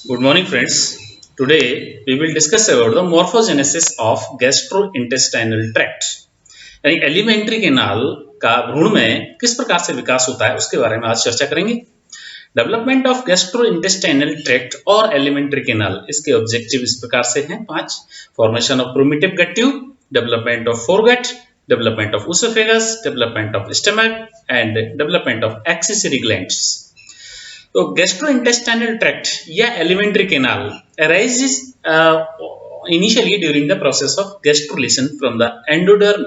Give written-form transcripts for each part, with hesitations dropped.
Good morning, friends. Today we will discuss about the morphogenesis of gastrointestinal tract. यानी alimentary canal का भ्रूण में किस प्रकार से विकास होता है उसके बारे में आज चर्चा करेंगे। डेवलपमेंट ऑफ गैस्ट्रोइंटेस्टाइनल ट्रैक्ट और एलिमेंट्री केनाल, इसके ऑब्जेक्टिव इस प्रकार से हैं 5। Formation of primitive gut tube, development of foregut, development of oesophagus, development of stomach and development of accessory glands. तो गैस्ट्रोइंटेस्टाइनल ट्रैक्ट या alimentary canal arises initially during the process of gastrulation from the endoderm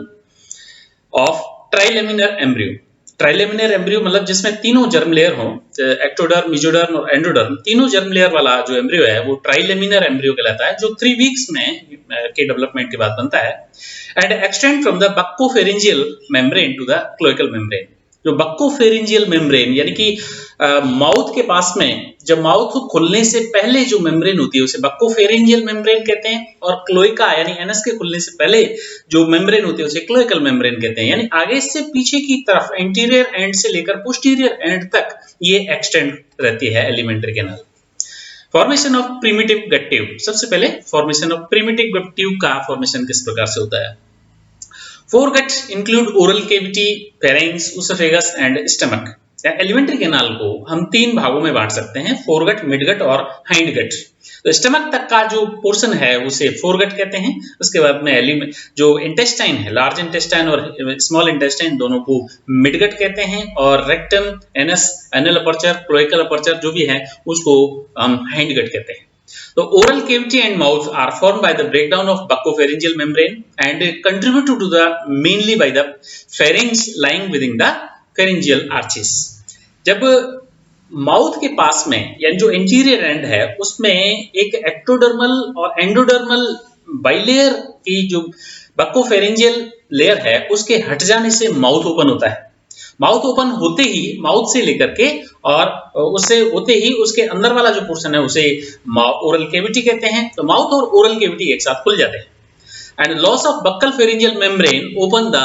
of trilaminar embryo. Trilaminar embryo मतलब जिसमें तीनों germ layer हो, mesoderm, मेसोडर्म और endoderm, तीनों germ layer वाला जो एम्ब्रियो है वो ट्राइलेमिनर एम्ब्रियो कहलाता है, जो 3 वीक्स में के डेवलपमेंट के बाद बनता है and extend from the buccopharyngeal membrane to the cloacal membrane. जो बक्कोफेरिंजियल मेम्ब्रेन यानी कि माउथ के पास में, जब माउथ खुलने से पहले जो मेम्ब्रेन होती है उसे बक्कोफेरिंजियल मेम्ब्रेन कहते हैं, और क्लोइका यानी एनस के खुलने से पहले जो मेम्ब्रेन होती है उसे क्लोइकल मेम्ब्रेन कहते हैं। यानी आगे से पीछे की तरफ एंटीरियर एंड से लेकर पोस्टीरियर एंड तक ये एक्सटेंड रहती है alimentary canal. Formation of primitive gut tube. सबसे पहले formation of primitive gut tube का फॉर्मेशन किस प्रकार से होता है। Foregut include oral cavity, pharynx, oesophagus and stomach. Alimentary canal को हम 3 भागों में बांट सकते हैं, फोरगट, मिडगट और हाइंड गट। तो स्टमक तक का जो पोर्शन है उसे फोरगट कहते हैं। उसके बाद में जो इंटेस्टाइन है, लार्ज इंटेस्टाइन और स्मॉल इंटेस्टाइन, दोनों को मिडगट कहते हैं, और rectum, anus, anal aperture, cloacal aperture जो भी है उसको हम हाइंड गट कहते हैं। So oral cavity and mouth are formed by the breakdown of buccopharyngeal membrane and contributed to the mainly by the pharynx lying within the pharyngeal arches। जब mouth के पास में यानी जो इंटीरियर एंड है उसमें एक एक्टोडर्मल और एंडोडर्मल बाइलेयर की जो बक्कोफेरिंजियल लेयर है उसके हट जाने से माउथ ओपन होता है। माउथ ओपन होते ही, माउथ से लेकर के और उससे होते ही उसके अंदर वाला जो पोर्शन है उसे ओरल कैविटी कहते हैं। तो माउथ और ओरल कैविटी एक साथ खुल जाते हैं। And loss of buccal pharyngeal membrane open the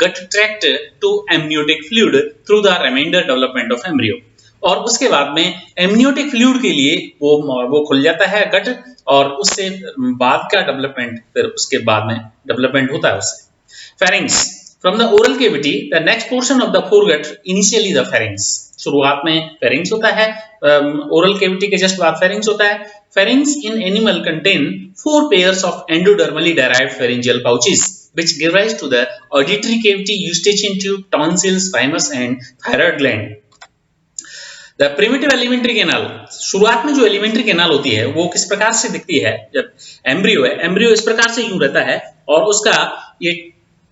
gut tract to amniotic fluid through the remainder development of embryo. और उसके बाद में एमनियोटिक फ्लूइड के लिए वो खुल जाता है गट, और उससे बाद का डेवलपमेंट फिर उसके बाद में डेवलपमेंट होता है उससे। Pharynx From the oral cavity, the next portion of the foregut, initially the pharynx। शुरुआत में pharynx होता है, oral cavity के जस्ट बाद pharynx होता है। Pharynx in animal contain 4 pairs of endodermally derived pharyngeal pouches, which give rise to the auditory cavity, eustachian tube, tonsils, thymus and thyroid gland। The primitive alimentary canal, शुरुआत में जो alimentary canal होती है वो किस प्रकार से दिखती है। जब एम्ब्रियो है, एम्ब्रियो इस प्रकार से यूं रहता है और उसका ये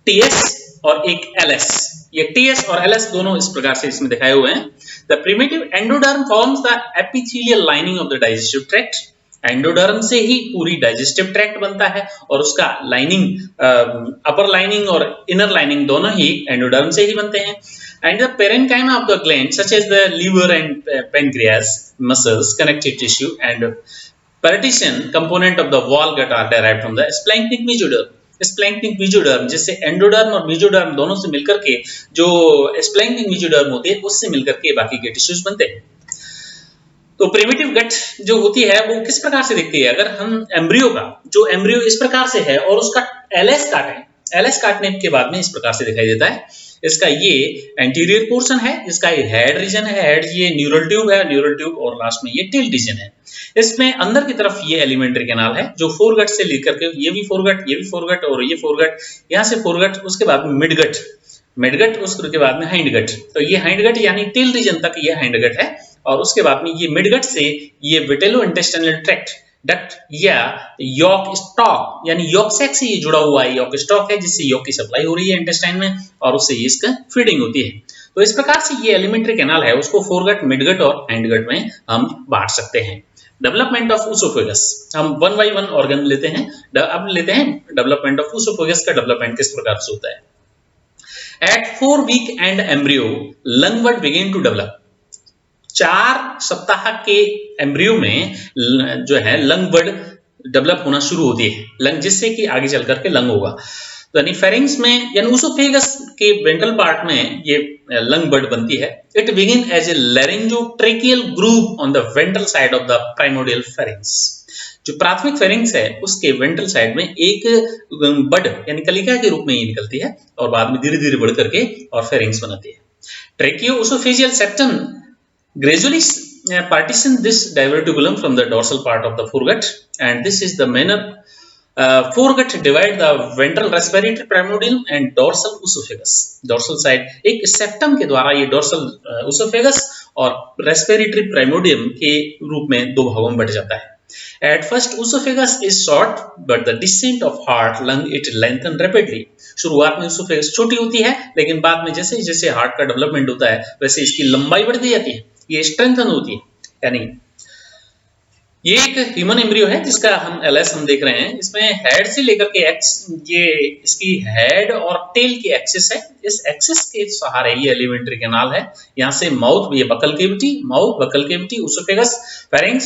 टीएस और एक एलएस, ये टीएस और एलएस दोनों इस प्रकार से इसमें दिखाए हुए हैं। The primitive endoderm forms the epithelial lining of the digestive tract. Endoderm से ही पूरी डाइजेस्टिव ट्रैक्ट बनता है और उसका लाइनिंग, अपर लाइनिंग और इनर लाइनिंग दोनों ही एंडोडर्म से ही बनते हैं। And the parenchyma of the gland such as the liver and pancreas, muscles, connective tissue and partition component of the wall gut are derived from the splanchnic mesoderm. Splanchnic mesoderm, जिससे endoderm और mesoderm दोनों से मिलकर के जो स्प्लैंक्टिक mesoderm होती है उससे मिलकर के बाकी के टिश्यूज बनते हैं। तो प्रिमिटिव गट जो होती है वो किस प्रकार से दिखती है। अगर हम एम्ब्रियो का, जो एम्ब्रियो इस प्रकार से है और उसका एलएस काटें, एलएस काटने के बाद में इस प्रकार से दिखाई देता है। इसका ये एंटीरियर पोर्शन है, इसका ये हेड रीजन है, हेड ये न्यूरल ट्यूब है, न्यूरल ट्यूब और लास्ट में ये टेल रीजन है। इसमें अंदर की तरफ ये एलिमेंट्री केनाल है जो फोरगट से लेकर के, ये भी फोरगट, ये भी फोरगट और ये फोरगट, यहाँ से फोरगट, उसके बाद में मिडगट, मिडगट उसके बाद में हाइंड गट। तो ये हाइंड गट यानी टेल रीजन तक ये हाइंड गट है, और उसके बाद में ये मिडगट से ये विटेलो इंटेस्टाइनल ट्रैक्ट डक्ट या यॉक स्टॉक यानी यॉक सैक से ये जुड़ा हुआ है, यॉक स्टॉक है जिससे यॉक की सप्लाई हो रही है इंटेस्टाइन में और उससे ये इसका फीडिंग होती है। तो इस प्रकार से ये एलिमेंट्री केनाल है उसको फोरगट, मिडगट और हाइंड गट में हम बांट सकते हैं। डेवलपमेंट ऑफ ओसोफेगस, हम 1 by 1 ऑर्गन लेते हैं। अब लेते हैं डेवलपमेंट ऑफ ओसोफेगस का डेवलपमेंट किस प्रकार से होता है। At 4 week and embryo lung bud begin to develop. 4 सप्ताह के एम्ब्रियो में जो है लंग बड डेवलप होना शुरू होती है, लंग, जिससे कि आगे चल करके लंग होगा। तो यानी फेरिंग्स में यानी ऊसोफेगस के वेंट्रल पार्ट में ये लंग बड बनती है। It begin as a laryngotracheal groove on the ventral side of the primordial pharynx. जो प्राथमिक फेरिंग्स है उसके वेंट्रल साइड में एक बड यानी कलिका के रूप में ये निकलती है और बाद में धीरे धीरे बढ़ करके और फेरिंग्स बनाती है। ट्रेकियोओसोफेजियल septum gradually partition this diverticulum from the dorsal part of the foregut, and this is the manner foregut divide the ventral respiratory primordial and dorsal oesophagus. dorsal side एक septum के द्वारा ये dorsal oesophagus और respiratory primordium के रूप में दो भागों में बट जाता है। At first oesophagus is short, but the descent of heart lung it lengthen rapidly. शुरुआत में ओसोफेगस छोटी होती है, लेकिन बाद में जैसे जैसे हार्ट का डेवलपमेंट होता है वैसे इसकी लंबाई बढ़ती जाती है, ये स्ट्रेंथन होती है। यानी ये एक ह्यूमन एम्ब्रियो है जिसका हम एलएस हम देख रहे हैं। इसमें हेड से लेकर के ये इसकी हेड और टेल की एक्सिस है। इस एक्सिस के सहारे ये एलिमेंट्री कैनाल है। यहाँ से माउथ, ये buccal cavity, mouth buccal cavity, oesophagus, pharynx,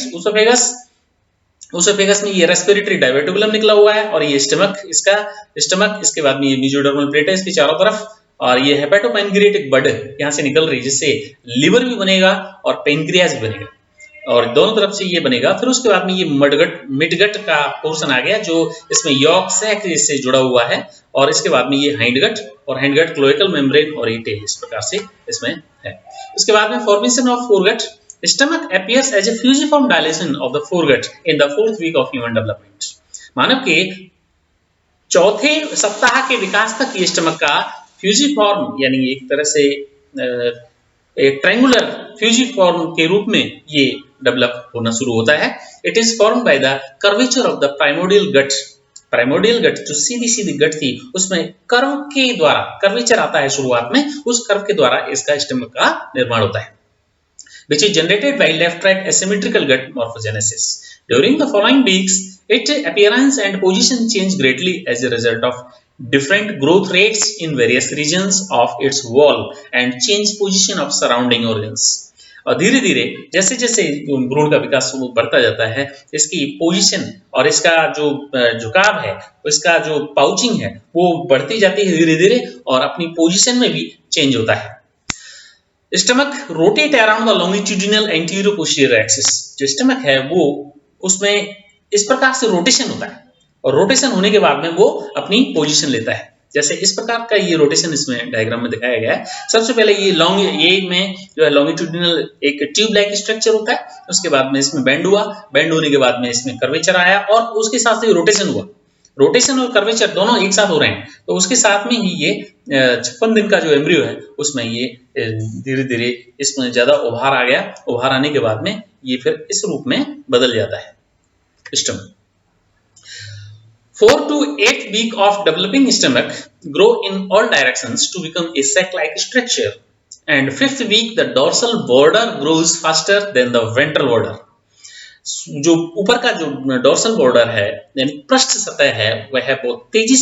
oesophagus में ये रेस्पिरेटरी डाइवर्टिकुलम निकला हुआ है और ये स्टमक, इसका स्टमक, इसके बाद में ये मेसोडर्मल प्लेट है इसके चारों तरफ और ये हेपेटोपैनक्रियाटिक बड यहाँ से निकल रही है जिससे लिवर भी बनेगा और पेनक्रियास भी बनेगा और दोनों तरफ से ये बनेगा। फिर उसके बाद में ये मिडगट का पोर्शन आ गया जो इसमें यॉर्क सैक से जुड़ा हुआ है और इसके बाद में ये हाइंडगट और हाइंडगट क्लोएकल मेम्ब्रेन और ये टेल इस प्रकार से इसमें है। उसके बाद में formation of foregut. Stomach appears as a fusiform dilation of the foregut in the 4th week of human development. मानव के चौथे सप्ताह के विकास तक ये स्टमक का फ्यूजिफॉर्म यानी एक तरह से एक ट्रायंगुलर फ्यूजिफॉर्म के रूप में ये डेवलप होना शुरू होता है। It is formed by the curvature of the primordial gut. Primordial gut जो सीधी सीधी गट थी उसमें कर्व के द्वारा कर्वेचर आता है शुरुआत में, उस कर्व के द्वारा इसका स्टमक का निर्माण होता है। Which is generated by left-right asymmetrical gut morphogenesis. During the following weeks, its appearance and position change greatly as a result of different growth rates in various regions of its wall and change position of surrounding organs. और धीरे धीरे जैसे जैसे भ्रूण का विकास बढ़ता जाता है इसकी पोजीशन और इसका जो झुकाव है, इसका जो पाउचिंग है वो बढ़ती जाती है धीरे धीरे और अपनी पोजीशन में भी चेंज होता है। Stomach rotate around the longitudinal anterior posterior axis. जो स्टमक है वो उसमें इस प्रकार से रोटेशन होता है और रोटेशन होने के बाद में वो अपनी पोजीशन लेता है। जैसे इस प्रकार का ये रोटेशन इसमें डायग्राम में दिखाया गया है। सबसे पहले ये में जो है लॉन्गिट्यूडिनल एक ट्यूब लाइक स्ट्रक्चर होता है, उसके बाद में इसमें बेंड हुआ, बेंड होने के बाद में इसमें कर्वेचर आया और उसके साथ ही रोटेशन हुआ। रोटेशन और कर्वेचर दोनों एक साथ हो रहे हैं तो उसके साथ में ही ये 56 दिन का जो एम्ब्रियो है उसमें ये धीरे धीरे इसमें ज्यादा उभार आ गया। उभार आने के बाद में ये फिर इस रूप में बदल जाता है stomach. 4 to 8 week of developing stomach grow in all directions to become a sac-like structure, and 5th week the dorsal border grows faster than the ventral border. जो ऊपर का जो डोर्सल बॉर्डर है यानी पृष्ठ सतह है वह बहुत तेजी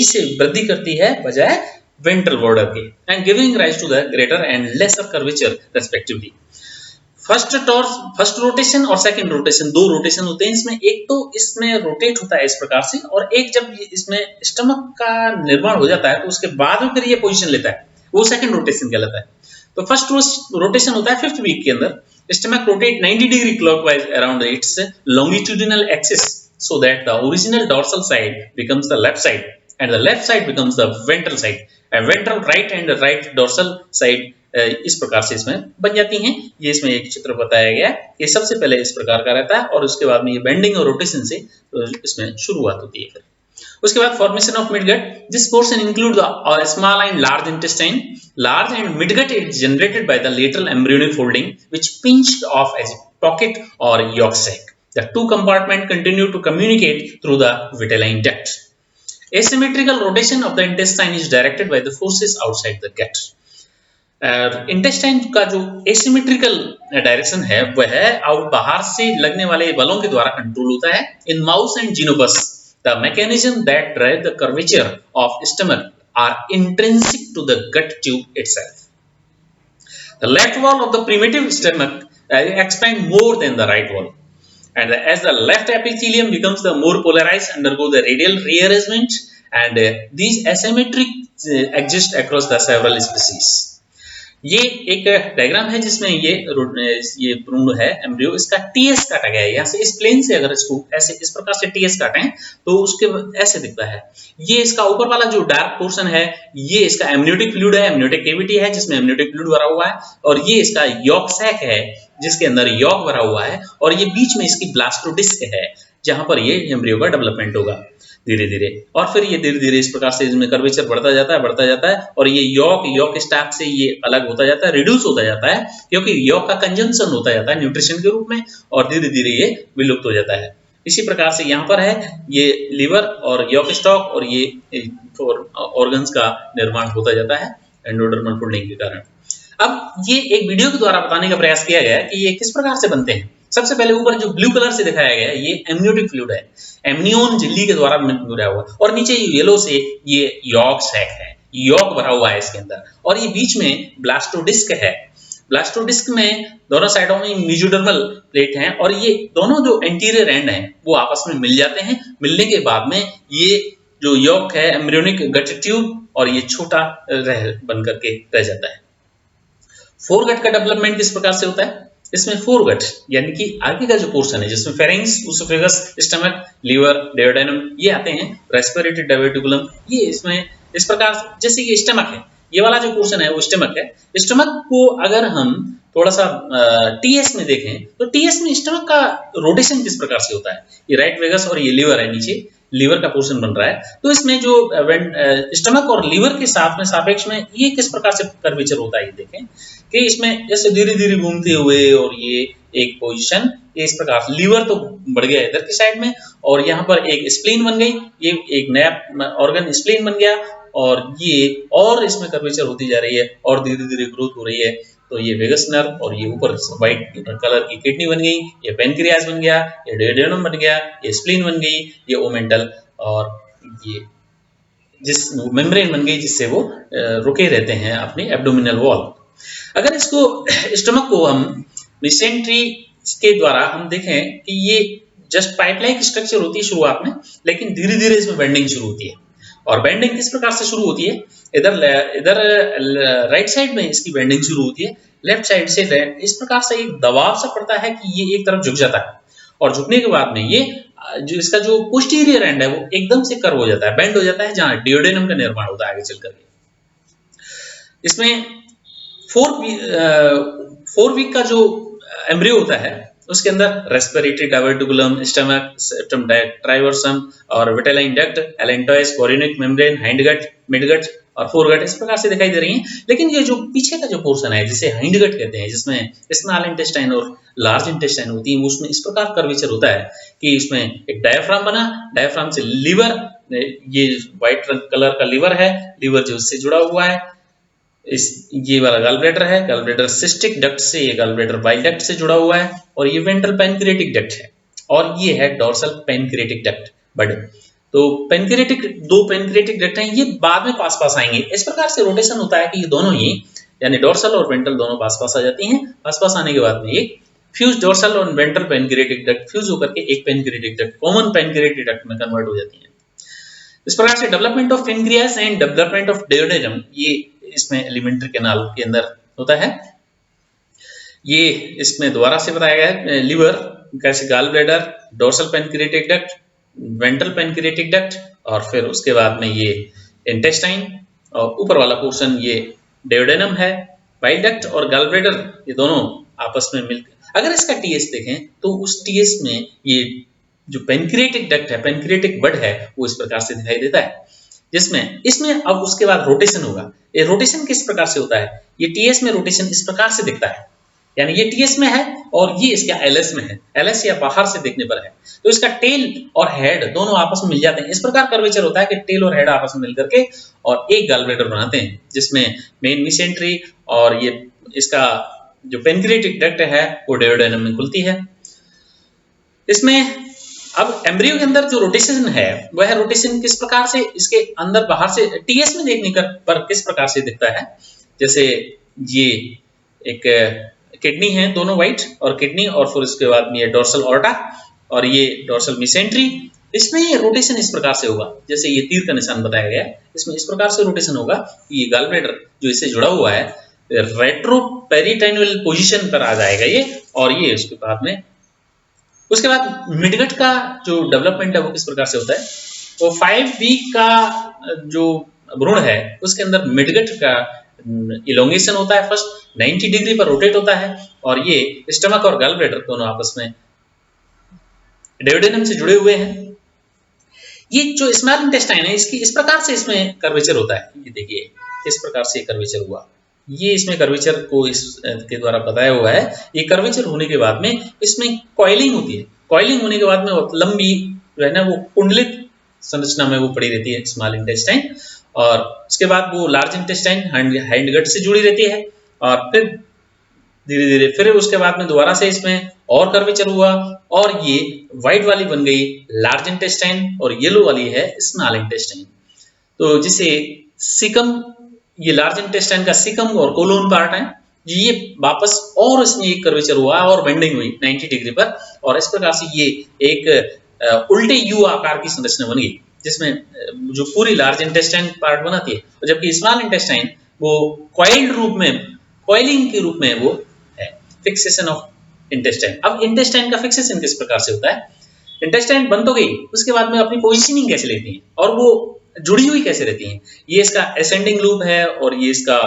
से वृद्धि करती है बजाय वेंट्रल बॉर्डर के, and giving rise to the greater and lesser curvature respectively. First rotation और सेकंड रोटेशन, दो रोटेशन होते हैं इसमें। एक तो इसमें रोटेट होता है इस प्रकार से और एक जब इसमें स्टमक का निर्माण हो जाता है तो उसके बाद में फिर ये पोजीशन लेता है, वो सेकंड रोटेशन कहलाता है। तो फर्स्ट रोटेशन होता है 5th वीक के अंदर। Stomach rotate 90 degree clockwise around its longitudinal axis so that the original dorsal side becomes the left side and the left side becomes the ventral side, and ventral right and right dorsal side इस प्रकार से इसमें बन जाती हैं। ये इसमें एक चित्र बताया गया है। ये सबसे पहले इस प्रकार का रहता है और उसके बाद में ये बेंडिंग और रोटेशन से इसमें शुरुआत होती है। फिर उसके बाद formation of midgut. This portion include the small and large intestine. Large and midgut is generated by the lateral embryonic folding, which pinched off as a pocket or yolk sac. The two compartments continue to communicate through the vitelline duct. Asymmetrical rotation of the intestine is directed by the forces outside the gut. Intestine का जो asymmetrical direction है वह बाहर से लगने वाले बलों के द्वारा कंट्रोल होता है। In mouse and Xenopus the mechanism that drive the curvature of stomach are intrinsic to the gut tube itself. The left wall of the primitive stomach expand more than the right wall, and as the left epithelium becomes the more polarized, undergo the radial rearrangement, and these asymmetric exist across the several species. ये एक diagram है जिसमें ये भ्रूण है embryo, इसका TS काटा गया है। यहाँ से इस प्लेन से अगर इसको ऐसे इस प्रकार से टीएस काटें तो उसके ऐसे दिखता है। ये इसका ऊपर वाला जो डार्क पोर्शन है ये इसका एमनियोटिक फ्लूइड है, एमनियोटिक कैविटी है जिसमें एमनियोटिक फ्लूइड भरा हुआ है, और ये इसका यॉक सैक है जिसके अंदर यॉक भरा हुआ है, और ये बीच में इसकी ब्लास्टोडिस्क है जहां पर ये एम्ब्रियो का डेवलपमेंट होगा धीरे धीरे, और फिर ये धीरे धीरे इस प्रकार से इसमें कर्वेचर बढ़ता जाता है और ये यॉक स्टैक से ये अलग होता जाता है, रिड्यूस होता जाता है, क्योंकि यॉक का कंजम्पशन होता जाता है न्यूट्रिशन के रूप में, और धीरे धीरे ये विलुप्त हो जाता है। इसी प्रकार से यहाँ पर है ये लीवर और यॉक स्टॉक और ये ऑर्गन्स का निर्माण होता जाता है एंडोडर्मल फोल्डिंग के कारण। अब ये एक वीडियो के द्वारा बताने का प्रयास किया गया है कि ये किस प्रकार से बनते हैं। सबसे पहले ऊपर जो ब्लू कलर से दिखाया गया है ये एमनियोटिक फ्लूइड है, एमनियोन झिल्ली के द्वारा जुड़ा हुआ, और नीचे येलो से ये यॉक सैक है, यॉक भरा हुआ है इसके अंदर, और ये बीच में ब्लास्टोडिस्क है। ब्लास्टोडिस्क में दोनों साइडों में मेसोडर्मल प्लेट हैं, और ये दोनों जो एंटीरियर एंड हैं वो आपस में मिल जाते हैं। मिलने के बाद में ये जो यॉक है एम्ब्रियोनिक गट ट्यूब और ये छोटा बन करके रह जाता है। फोरगट का डेवलपमेंट किस प्रकार से होता है? इसमें फोरगट यानी कि आगे का जो पोर्शन है जिसमें pharynx, oesophagus, stomach, liver, duodenum ये आते हैं, रेस्पिरेटरी डायवर्टिकुलम ये इसमें इस प्रकार जैसे ये स्टमक है, ये वाला जो पोर्शन है वो स्टमक है। स्टमक को अगर हम थोड़ा सा टीएस में देखें तो टीएस में स्टमक का रोटेशन किस प्रकार से होता है, ये राइट वेगस और ये लीवर है, नीचे लीवर का पोर्शन बन रहा है, तो इसमें जो स्टमक और लीवर के साथ में सापेक्ष में ये किस प्रकार से कर्वेचर होता है, ये देखें कि इसमें जैसे धीरे धीरे घूमते हुए और ये एक पोजीशन इस प्रकार लीवर तो बढ़ गया इधर की साइड में, और यहाँ पर एक स्प्लीन बन गई, ये एक नया ऑर्गन स्प्लीन बन गया, और ये और इसमें कर्वेचर होती जा रही है और धीरे धीरे ग्रोथ हो रही है। तो ये वेगस नर्व और ये ऊपर व्हाइट कलर की किडनी बन गई, ये पेनक्रियास बन गया, ये डुओडेनम बन गया, ये स्प्लीन बन गई, ये ओमेंटल, और ये जिस मेम्ब्रेन बन गई जिससे वो रुके रहते हैं अपनी एब्डोमिनल वॉल। अगर इसको स्टमक को हम मिसेंट्री के द्वारा हम देखें कि ये जस्ट पाइप लाइक स्ट्रक्चर होती है शुरुआत में, लेकिन धीरे धीरे इसमें बेंडिंग शुरू होती है, और बेंडिंग किस प्रकार से शुरू होती है, इधर राइट साइड में इसकी बेंडिंग शुरू होती है, लेफ्ट साइड से इस प्रकार से एक दबाव सा पड़ता है कि ये एक तरफ झुक जाता है, और झुकने के बाद में ये जो इसका जो पोस्टीरियर एंड है वो एकदम से कर्व हो जाता है, बेंड हो जाता है, जहां डुओडेनम का निर्माण होता है आगे चल करके। इसमें 4 वीक का जो एम्ब्रियो होता है उसके अंदर respiratory diverticulum, stomach, septum transversum और vitelline duct, allantois, chorionic membrane, hind gut, mid gut और फोरगट इस प्रकार से दिखाई दे रही हैं। लेकिन ये जो पीछे का जो पोर्शन है जिसे हाइंड गट कहते हैं, जिसमें स्मॉल इंटेस्टाइन और लार्ज इंटेस्टाइन होती है, उसमें इस प्रकार कर्वेचर होता है कि इसमें एक डायफ्राम बना, डायफ्राम से लीवर, ये व्हाइट कलर का लीवर है, लीवर जो इससे जुड़ा हुआ है, ये वाला गॉल ब्लैडर है, गॉल ब्लैडर सिस्टिक डक्ट से, ये गॉल ब्लैडर बाइल डक्ट से जुड़ा हुआ है, और ये वेंट्रल पैनक्रिएटिक डक्ट है, और ये है डोर्सल पैनक्रिएटिक डक्ट बड़े। तो दो पैनक्रिएटिक डक्ट हैं, ये बाद में पास आएंगे। इस प्रकार से रोटेशन होता है कि ये दोनों ही यानी डोर्सल और वेंट्रल दोनों पास आ जाती हैं। पास आने के बाद में ये फ्यूज डोर्सल और वेंट्रल पैनक्रिएटिक डक्ट फ्यूज होकर के एक pancreatic duct, common pancreatic duct में कन्वर्ट हो जाती है। इस प्रकार से development of pancreas and development of duodenum ये इसमें एलिमेंट्री कैनाल के अंदर होता है। ये इसमें दोबारा से बताया गया है, लीवर, कैसे gall bladder, dorsal pancreatic duct, ventral pancreatic duct, और फिर उसके बाद में ये इंटेस्टाइन, और ऊपर वाला पोर्शन ये डुओडेनम है, बाइल डक्ट और गॉल ब्लैडर ये दोनों आपस में मिलकर अगर इसका टीएस देखें तो उस टीएस में ये जो पैनक्रिएटिक डक्ट है, पैनक्रिएटिक बड है, वो इस प्रकार से दिखाई देता है, जिसमें इसमें अब उसके बाद रोटेशन होगा। ये रोटेशन किस प्रकार से होता है, ये टीएस में रोटेशन इस प्रकार से दिखता है, यानी ये टीएस में है और ये इसका एलएस में है, एलएस या बाहर से देखने पर है, तो इसका टेल और हेड दोनों आपस में मिल जाते हैं। इस प्रकार कर्वेचर होता है कि टेल और हेड आपस में मिलकर के और एक गॉल ब्लैडर बनाते हैं, जिसमें मेन मिसेंट्री और ये इसका जो पैनक्रिएटिक डक्ट है वो डुओडेनम में खुलती है। इसमें अब एम्ब्रियो के अंदर जो रोटेशन है वह रोटेशन किस प्रकार से इसके अंदर बाहर से टीएस में देखने पर किस प्रकार से दिखता है। जैसे ये एक किडनी है, दोनों व्हाइट और किडनी, और फिर उसके बाद में ये डोर्सल ऑर्टा और ये डोर्सल मिसेंट्री, इसमें रोटेशन इस प्रकार से होगा, जैसे ये तीर का निशान बताया गया है, इसमें इस प्रकार से रोटेशन होगा कि ये गॉल ब्लैडर जो इससे जुड़ा हुआ है रेट्रो पेरिटोनियल पोजीशन पर आ जाएगा ये, और ये उसके बाद मिडगट का जो डेवलपमेंट है वो किस प्रकार से होता है, तो 5 वीक का जो भ्रूण है उसके अंदर मिडगट का इलोंगेशन होता है, फर्स्ट 90 डिग्री पर रोटेट होता है, और ये स्टमक और गॉल ब्लैडर दोनों आपस में डेवडेनम से जुड़े हुए हैं। ये जो स्मॉल इंटेस्टाइन है इसकी इस प्रकार से इसमें कर्वेचर होता है, ये देखिए इस प्रकार से कर्वेचर हुआ, ये इसमें कर्वेचर को इस के द्वारा बताया हुआ है। ये कर्वेचर होने के बाद में इसमें कॉइलिंग होती है, कॉइलिंग होने के बाद में लंबी जो है ना वो कुंडलित संरचना में वो पड़ी रहती है स्मॉल इंटेस्टाइन, और उसके बाद वो लार्ज इंटेस्टाइन हाइंड गट से जुड़ी रहती है, और फिर धीरे धीरे फिर उसके बाद में दोबारा से इसमें और कर्वेचर हुआ, और ये व्हाइट वाली बन गई लार्ज इंटेस्टाइन और येलो वाली है स्मॉल इंटेस्टाइन। तो जिसे सिकम, ये लार्ज इंटेस्टाइन का सिकम और कोलोन पार्ट है, ये वापस और इसमें एक कर्वेचर हुआ और बेंडिंग हुई 90 डिग्री पर, और इस प्रकार से ये एक उल्टे यू आकार की संरचना बन गई, जिसमें जो पूरी लार्ज इंटेस्टाइन पार्ट बनाती है, जबकि स्मॉल इंटेस्टाइन वो कॉइल्ड रूप में, कॉइलिंग के रूप में वो है, फिक्सेशन ऑफ इंटेस्टाइन। अब इंटेस्टाइन का फिक्सेशन किस प्रकार से होता है, इंटेस्टाइन बन तो गई, उसके बाद में अपनी पोजीशनिंग कैसे लेती है और वो जुड़ी हुई कैसे रहती हैं, ये इसका असेंडिंग लूप है, और ये इसका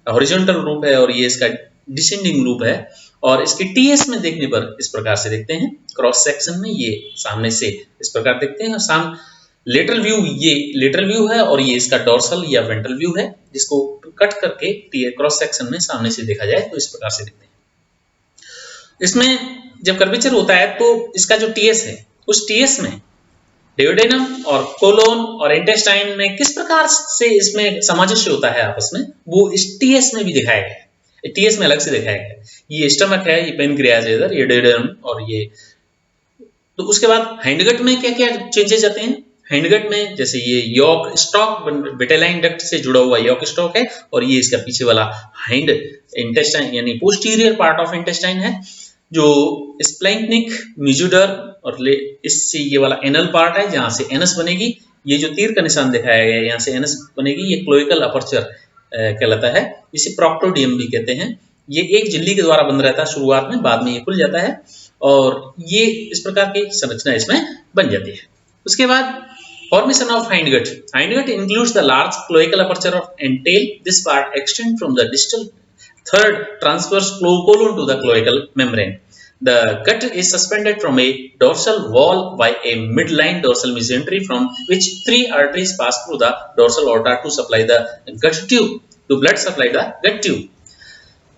हॉरिजॉन्टल लूप है, और ये इसका डिसेंडिंग लूप है, और इसके टीएस में देखने पर इस प्रकार से देखते हैं, क्रॉस सेक्शन में ये सामने से इस प्रकार देखते हैं, और लेटरल व्यू, ये लेटरल व्यू है, और ये इसका डोर्सल या वेंट्रल व्यू है, जिसको कट करके क्रॉस सेक्शन में सामने से देखा जाए तो इस प्रकार से दिखते हैं। इसमें जब कर्वेचर होता है तो इसका जो टीएस है, उस टीएस में डेवोडेनम और कोलोन और इंटेस्टाइन में किस प्रकार से इसमें सामंजस्य होता है आपस में, वो इस टीएस में भी दिखाया गया है, टीएस में अलग से दिखाया गया है। ये स्टमक है, ये पेनक्रियाज है इधर, ये डेवोडेनम और ये। तो उसके बाद हाइंडगट में क्या क्या चेंजेस आते हैं, हाइंडगट में जैसे ये यॉक स्टॉक बेटेलाइन डक्ट से जुड़ा हुआ यॉक स्टॉक है, और ये इसका पीछे वाला हाइंड इंटेस्टाइन यानी पोस्टीरियर पार्ट ऑफ इंटेस्टाइन है, जो स्प्लैंक्निक मेसोडर्म, और इससे ये वाला एनल पार्ट है जहां से एनस बनेगी, ये जो तीर का निशान दिखाया गया है यहाँ से एनस बनेगी, ये क्लोइकल अपर्चर कहलाता है, इसे प्रॉक्टोडियम भी कहते हैं। ये एक झिल्ली के द्वारा बंद रहता है शुरुआत में, बाद में ये खुल जाता है, और ये इस प्रकार की संरचना इसमें बन जाती है। उसके बाद formation of hindgut. Hindgut includes the large cloacal aperture of entail. This part extends from the distal third transverse colon to the cloacal membrane. The gut is suspended from a dorsal wall by a midline dorsal mesentery, from which 3 arteries pass through the dorsal aorta to supply the gut tube, to blood supply the gut tube.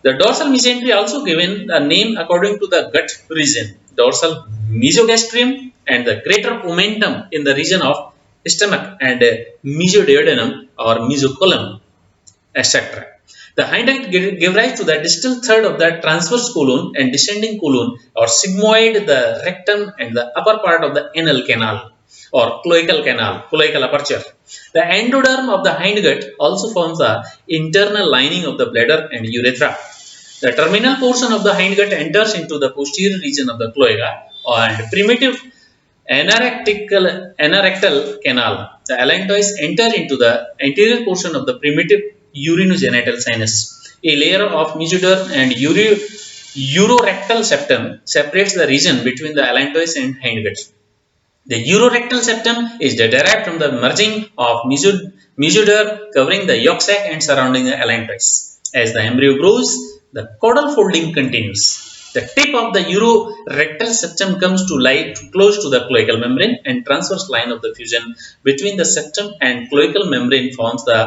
The dorsal mesentery also given a name according to the gut region, dorsal mesogastrium and the greater omentum in the region of stomach, and mesoduodenum or mesocolon, etc. The hindgut give rise to the distal third of the transverse colon and descending colon or sigmoid, the rectum, and the upper part of the anal canal or cloacal canal, cloacal aperture. The endoderm of the hindgut also forms the internal lining of the bladder and urethra. The terminal portion of the hindgut enters into the posterior region of the cloaca and primitive anorectal canal. The allantois enter into the anterior portion of the primitive urinogenital sinus. A layer of mesoderm and urorectal septum separates the region between the allantois and hindgut. The urorectal septum is derived from the merging of mesoderm covering the yolk sac and surrounding the allantois. As the embryo grows, the caudal folding continues. The tip of the urorectal septum comes to lie close to the cloacal membrane, and transverse line of the fusion between the septum and cloacal membrane forms the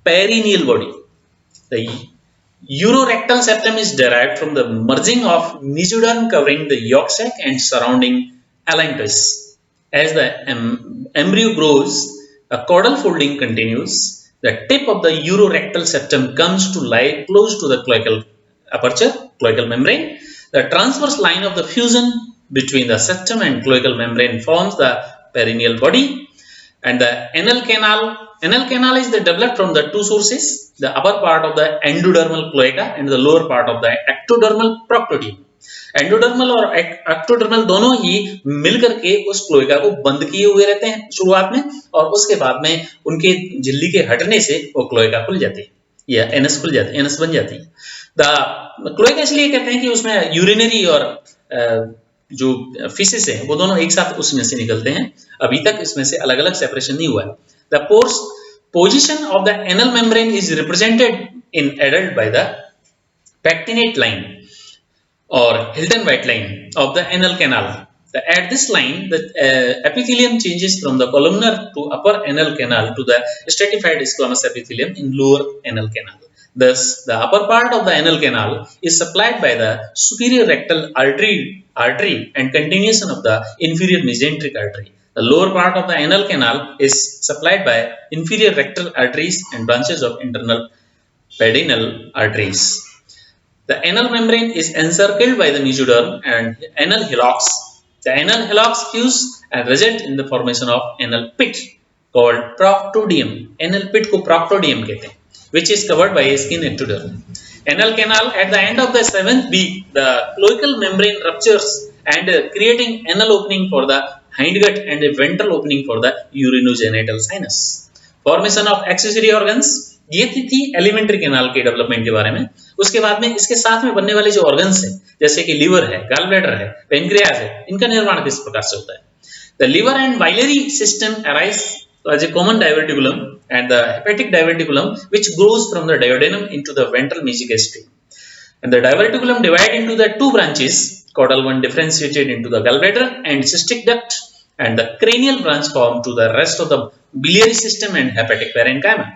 perineal body. The urorectal septum is derived from the merging of mesoderm covering the yolk sac and surrounding allantois. As the embryo grows, a caudal folding continues. The tip of the urorectal septum comes to lie close to the cloacal aperture, cloacal membrane. The transverse line of the fusion between the septum and cloacal membrane forms the perineal body. And the anal canal is developed from the two sources, the upper part of the endodermal cloaca and the lower part of the ectodermal proctodeum. Endodermal और ectodermal दोनों ही मिलकर के उस cloaca को बंद किए हुए रहते हैं शुरुआत में, और उसके बाद में उनके झिल्ली के हटने से वो क्लोएका खुल जाती है या एनस खुल जाती है, एनस बन जाती है। द क्लोएका इसलिए कहते हैं कि उसमें यूरिनरी और जो फिसेस है वो दोनों एक साथ उसमें से निकलते हैं। अभी तक इसमें से अलग अलग सेपरेशन नहीं हुआ है। The pores position of the anal membrane is represented in adult by the pectinate line or Hilton white line of the anal canal. At this line, the epithelium changes from the columnar to upper anal canal to the stratified squamous epithelium in lower anal canal. Thus, the upper part of the anal canal is supplied by the superior rectal artery and continuation of the inferior mesenteric artery. The lower part of the anal canal is supplied by inferior rectal arteries and branches of internal pedinal arteries. The anal membrane is encircled by the mesoderm and anal hillocks. The anal hillocks fuse and result in the formation of anal pit called proctodium. Anal pit को proctodium कहते हैं, which is covered by a skin ectoderm. Anal canal at the end of the 7th week, the cloacal membrane ruptures and creating anal opening for the hindgut and a ventral opening for the urinogenital sinus. Formation of accessory organs. ये थी alimentary canal के development के बारे में। उसके बाद में इसके साथ में बनने वाले जो ऑर्गन्स हैं, जैसे कि लीवर है, गॉल ब्लैडर है, पेनक्रियाज है, इनका निर्माण किस प्रकार से होता है। The liver and biliary system arise as a common diverticulum and the hepatic diverticulum which grows from the duodenum into the ventral mesogastrium and the diverticulum divide into the two branches, caudal one differentiated into the gallbladder and cystic duct, and the cranial branch formed to the rest of the biliary system and hepatic parenchyma.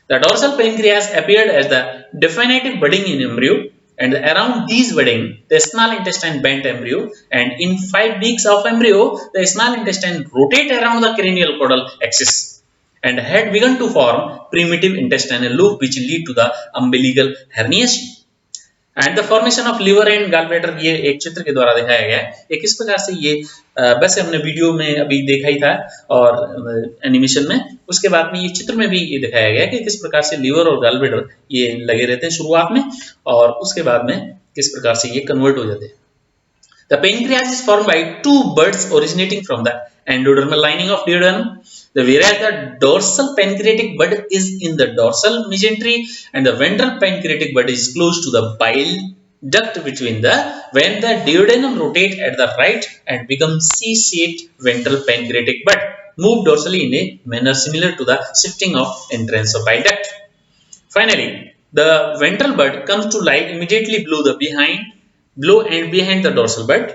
The dorsal pancreas appeared as the definitive budding in embryo, and around these budding, the small intestine bent embryo, and in 5 weeks of embryo, the small intestine rotate around the cranial caudal axis and had begun to form primitive intestinal loop which lead to the umbilical herniation. And the formation of liver and gall bladder ये एक चित्र के द्वारा दिखाया गया है। ये किस प्रकार से ये वैसे हमने वीडियो में अभी देखा ही था और एनिमेशन में, उसके बाद में ये चित्र में भी ये दिखाया गया है कि किस प्रकार से लिवर और गॉल ब्लैडर ये लगे रहते हैं शुरुआत में और उसके बाद में किस प्रकार से ये कन्वर्ट हो जाते हैं। The pancreas is formed by two buds originating from the endodermal lining of duodenum, whereas the dorsal pancreatic bud is in the dorsal mesentery and the ventral pancreatic bud is close to the bile duct between the when the duodenum rotate at the right and becomes C-shaped ventral pancreatic bud move dorsally in a manner similar to the shifting of entrance of bile duct. Finally, the ventral bud comes to lie immediately below and behind the dorsal bud,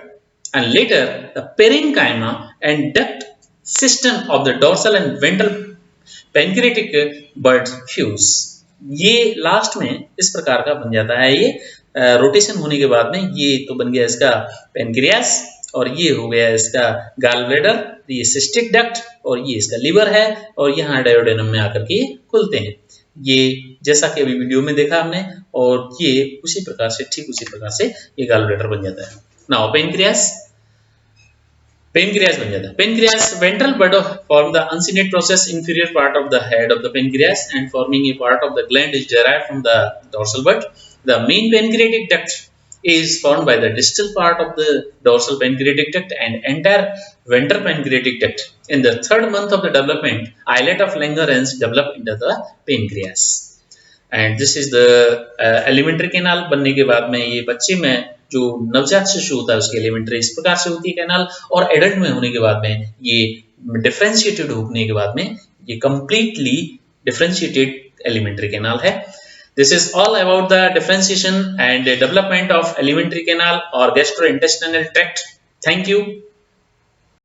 and later the parenchyma and duct system of the dorsal and ventral pancreatic buds fuse. ये last में इस प्रकार का बन जाता है। ये rotation होने के बाद में ये तो बन गया इसका पेनक्रियास और ये हो गया इसका गॉल ब्लैडर, ये सिस्टिक डक्ट और ये इसका लिवर है और यहाँ डायोडेनम में आकर के ये खुलते हैं। ये जैसा कि अभी वीडियो में देखा हमने और ये उसी प्रकार से ठीक उसी प्रकार से ये गॉल ब्लैडर बन जाता है। नाउ पेनक्रियास बन जाता है। Pancreas ventral bud form the uncinate process inferior part of the head of the pancreas and forming a part of the gland is derived from the dorsal bud. The main pancreatic duct is formed by the distal part of the dorsal pancreatic duct and entire ventral pancreatic duct. In the 3rd month of the development, islet of Langerhans develop into the pancreas. And this is the elementary canal बनने के बाद में ये बच्चे में जो नवजात शिशु होता है उसकी एलिमेंट्री इस प्रकार से होती है कैनाल, और एडल्ट में होने के बाद में ये डिफरेंशिएटेड होने के बाद में ये कंप्लीटली डिफरेंशिएटेड एलिमेंट्री कैनाल है। This is all about the differentiation and development of alimentary canal और गैस्ट्रोइंटेस्टाइनल ट्रैक्ट। Thank you.